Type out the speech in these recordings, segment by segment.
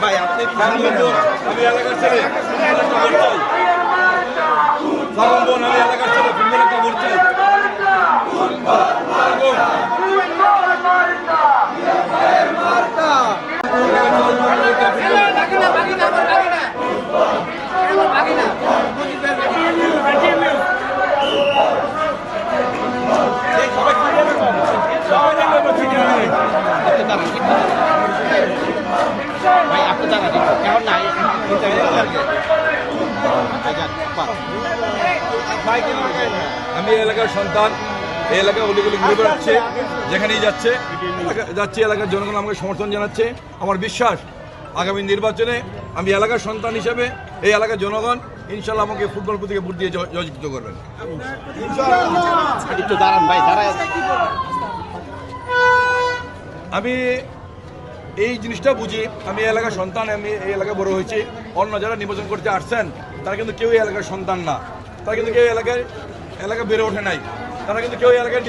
ভাই আপনি আমি এলাকার ছেলে আমি এলাকার ছেলে ফুটবল একটা ভোট চাই। আমি এলাকার সন্তান, এই এলাকায় অলিগলি ঘুরে বেড়াচ্ছে, যেখানেই যাচ্ছে এলাকার জনগণ আমাকে সমর্থন জানাচ্ছে। আমার বিশ্বাস আগামী নির্বাচনে আমি এলাকার সন্তান হিসেবে এই এলাকার জনগণ ইনশাল্লাহ আমাকে ফুটবল প্রতীকে ভোট দিয়ে জয়যুক্ত করবেন। আমি এই জিনিসটা বুঝি, আমি এলাকার সন্তান, আমি এই এলাকায় বড় হয়েছি। অন্য যারা নির্বাচন করতে আসছেন তারা কিন্তু কেউ এলাকার সন্তান না, তারা কিন্তু কেউ এলাকায় বেড়ে ওঠে নাই, তারা কিন্তু কেউ এলাকায়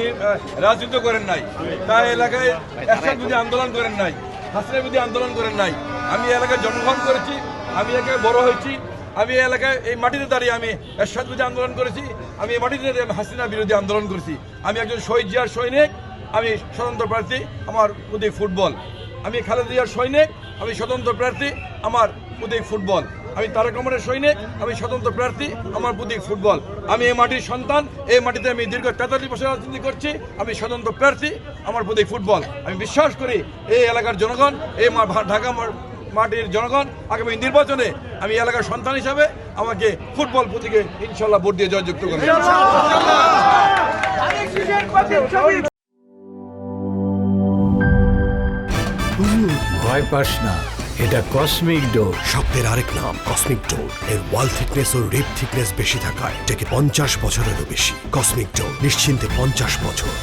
রাজনীতি করেন নাই, তাই এলাকায় একসাথে বিরোধী আন্দোলন করেন নাই, হাসিনা বিরোধী আন্দোলন করেন নাই। আমি এলাকায় জন্মগ্রহণ করেছি, আমি এলাকায় বড় হয়েছি, আমি এলাকায় এই মাটিতে দাঁড়িয়ে আমি এরশাদ বিরোধী আন্দোলন করেছি, আমি এই মাটিতে দাঁড়িয়ে হাসিনা বিরোধী আন্দোলন করেছি। আমি একজন শহীদ জিয়ার সৈনিক, আমি স্বতন্ত্র প্রার্থী, আমার প্রতীক ফুটবল। আমি খালেদা জিয়ার সৈনিক, আমি স্বতন্ত্র প্রার্থী, আমার প্রতীক ফুটবল। আমি তারেক রহমানের সৈনিক, আমি স্বতন্ত্র প্রার্থী, আমার প্রতীক ফুটবল। আমি এই মাটির সন্তান, এই মাটিতে আমি দীর্ঘ 43 বছর রাজনীতি করছি, আমি স্বতন্ত্র প্রার্থী, আমার প্রতীক ফুটবল। আমি বিশ্বাস করি এই এলাকার জনগণ, এই ঢাকা মাটির জনগণ আগামী নির্বাচনে আমি এলাকার সন্তান হিসাবে আমাকে ফুটবল প্রতীকে ইনশাল্লাহ ভোট দিয়ে জয়যুক্ত করবে। ভয় পাস না, এটা কসমিক ডোর। শব্দের আরেক নাম কসমিক ডোর। এর ওয়াল থিকনেস ও রিপ থিকনেস বেশি থাকায় এটাকে 50 বছরেরও বেশি। কসমিক ডোর, নিশ্চিন্তে 50 বছর।